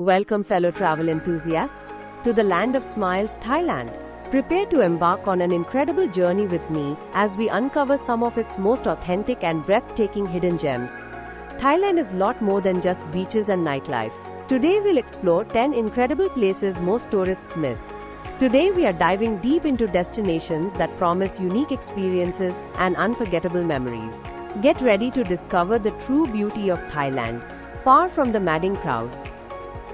Welcome, fellow travel enthusiasts, to the land of smiles, Thailand. Prepare to embark on an incredible journey with me as we uncover some of its most authentic and breathtaking hidden gems. Thailand is a lot more than just beaches and nightlife. Today we'll explore 10 incredible places most tourists miss. Today we are diving deep into destinations that promise unique experiences and unforgettable memories. Get ready to discover the true beauty of Thailand, far from the madding crowds.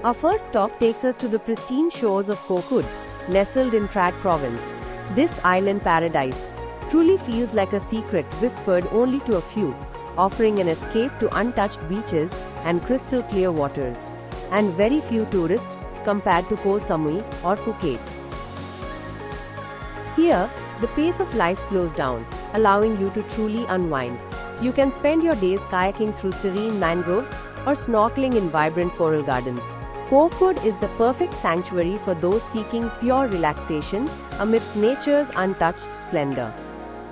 Our first stop takes us to the pristine shores of Koh Kud, nestled in Trad province. This island paradise truly feels like a secret whispered only to a few, offering an escape to untouched beaches and crystal clear waters, and very few tourists compared to Koh Samui or Phuket. Here, the pace of life slows down, allowing you to truly unwind. You can spend your days kayaking through serene mangroves or snorkeling in vibrant coral gardens. Koh Kud is the perfect sanctuary for those seeking pure relaxation amidst nature's untouched splendor.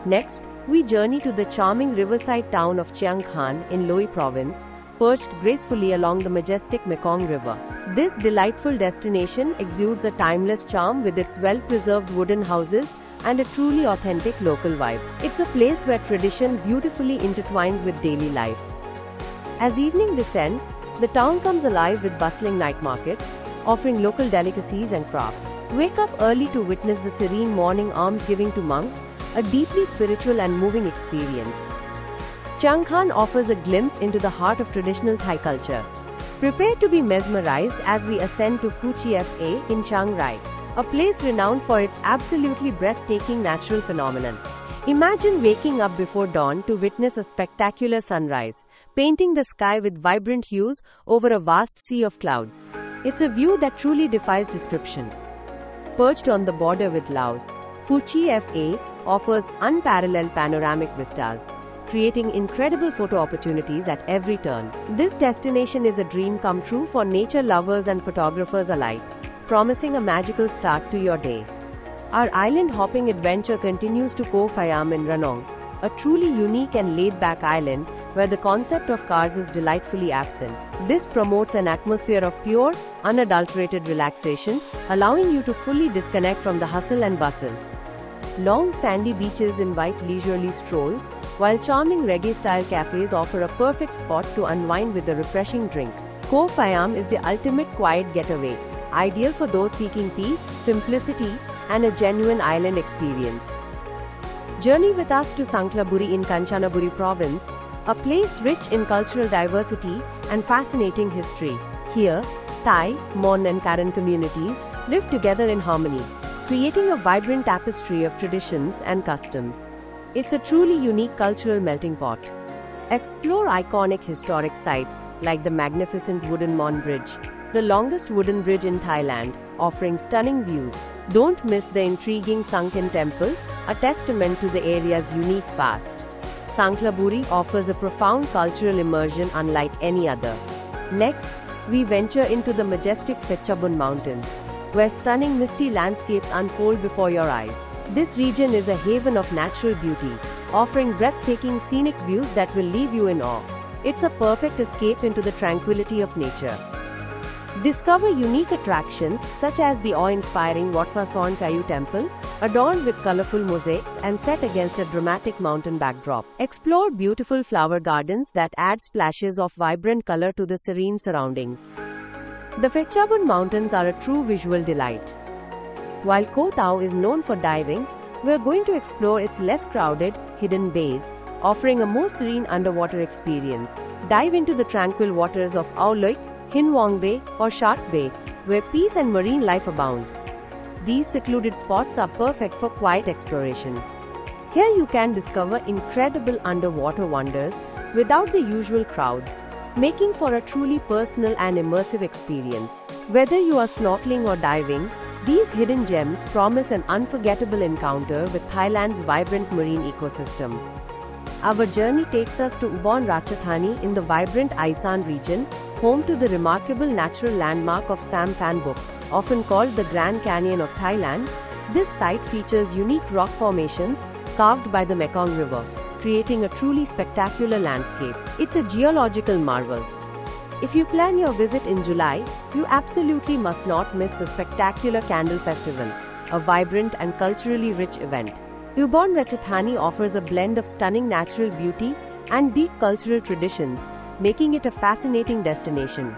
Next, we journey to the charming riverside town of Chiang Khan in Loei province, perched gracefully along the majestic Mekong River. This delightful destination exudes a timeless charm with its well-preserved wooden houses and a truly authentic local vibe. It's a place where tradition beautifully intertwines with daily life. As evening descends, the town comes alive with bustling night markets, offering local delicacies and crafts. Wake up early to witness the serene morning almsgiving to monks, a deeply spiritual and moving experience. Chiang Khan offers a glimpse into the heart of traditional Thai culture. Prepare to be mesmerized as we ascend to Phu Chi Fa in Chiang Rai, a place renowned for its absolutely breathtaking natural phenomenon. Imagine waking up before dawn to witness a spectacular sunrise, painting the sky with vibrant hues over a vast sea of clouds. It's a view that truly defies description. Perched on the border with Laos, Phu Chi Fa offers unparalleled panoramic vistas, creating incredible photo opportunities at every turn. This destination is a dream come true for nature lovers and photographers alike, promising a magical start to your day. Our island-hopping adventure continues to Koh Phayan in Ranong, a truly unique and laid-back island where the concept of cars is delightfully absent. This promotes an atmosphere of pure, unadulterated relaxation, allowing you to fully disconnect from the hustle and bustle. Long sandy beaches invite leisurely strolls, while charming reggae-style cafes offer a perfect spot to unwind with a refreshing drink. Koh Phayan is the ultimate quiet getaway, ideal for those seeking peace, simplicity, and a genuine island experience. Journey with us to Sangkhlaburi in Kanchanaburi province, a place rich in cultural diversity and fascinating history. Here, Thai, Mon and Karen communities live together in harmony, creating a vibrant tapestry of traditions and customs. It's a truly unique cultural melting pot. Explore iconic historic sites like the magnificent wooden Mon Bridge, the longest wooden bridge in Thailand, offering stunning views. Don't miss the intriguing Sunken Temple, a testament to the area's unique past. Sangkhlaburi offers a profound cultural immersion unlike any other. Next, we venture into the majestic Phetchabun Mountains, where stunning misty landscapes unfold before your eyes. This region is a haven of natural beauty, offering breathtaking scenic views that will leave you in awe. It's a perfect escape into the tranquility of nature. Discover unique attractions such as the awe-inspiring Wat Pha Sawn Kayu Temple, adorned with colorful mosaics and set against a dramatic mountain backdrop. Explore beautiful flower gardens that add splashes of vibrant color to the serene surroundings. The Phetchabun Mountains are a true visual delight. While Koh Tao is known for diving, we're going to explore its less crowded, hidden bays, offering a more serene underwater experience. Dive into the tranquil waters of Ao Loik, Hin Vong Bay, or Shark Bay, where peace and marine life abound. These secluded spots are perfect for quiet exploration. Here you can discover incredible underwater wonders without the usual crowds, making for a truly personal and immersive experience. Whether you are snorkeling or diving, these hidden gems promise an unforgettable encounter with Thailand's vibrant marine ecosystem. Our journey takes us to Ubon Ratchathani in the vibrant Isan region, home to the remarkable natural landmark of Sam Phan Buk, often called the Grand Canyon of Thailand. This site features unique rock formations carved by the Mekong River, creating a truly spectacular landscape. It's a geological marvel. If you plan your visit in July, you absolutely must not miss the spectacular Candle Festival, a vibrant and culturally rich event. Ubon Ratchathani offers a blend of stunning natural beauty and deep cultural traditions, making it a fascinating destination.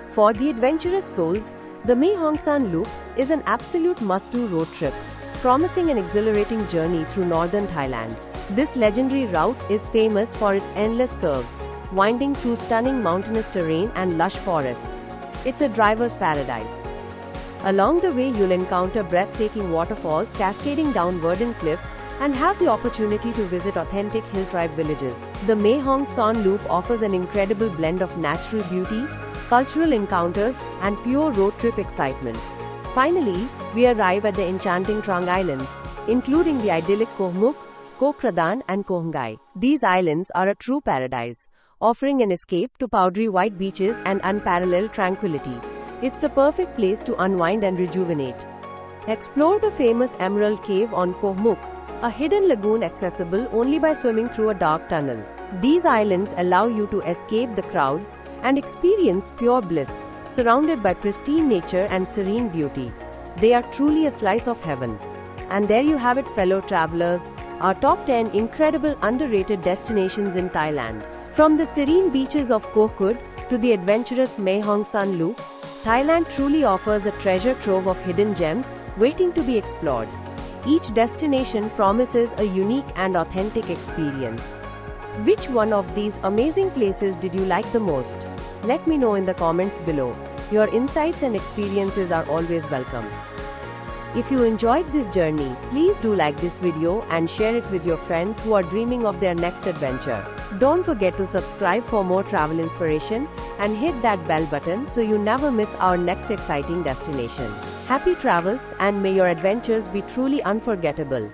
For the adventurous souls, the Mae Hong Son Loop is an absolute must-do road trip, promising an exhilarating journey through northern Thailand. This legendary route is famous for its endless curves, winding through stunning mountainous terrain and lush forests. It's a driver's paradise. Along the way, you'll encounter breathtaking waterfalls cascading down verdant cliffs and have the opportunity to visit authentic hill tribe villages. The Mae Hong Son Loop offers an incredible blend of natural beauty, cultural encounters, and pure road trip excitement. Finally, we arrive at the enchanting Trang Islands, including the idyllic Koh Muk, Koh Kradan, and Koh Ngai. These islands are a true paradise, offering an escape to powdery white beaches and unparalleled tranquility. It's the perfect place to unwind and rejuvenate. Explore the famous Emerald Cave on Koh Muk, a hidden lagoon accessible only by swimming through a dark tunnel. These islands allow you to escape the crowds and experience pure bliss, surrounded by pristine nature and serene beauty. They are truly a slice of heaven. And there you have it, fellow travelers, our top 10 incredible underrated destinations in Thailand. From the serene beaches of Koh Kud to the adventurous Mae Hong Son Loop, Thailand truly offers a treasure trove of hidden gems waiting to be explored. Each destination promises a unique and authentic experience. Which one of these amazing places did you like the most? Let me know in the comments below. Your insights and experiences are always welcome. If you enjoyed this journey, please do like this video and share it with your friends who are dreaming of their next adventure. Don't forget to subscribe for more travel inspiration and hit that bell button so you never miss our next exciting destination. Happy travels, and may your adventures be truly unforgettable.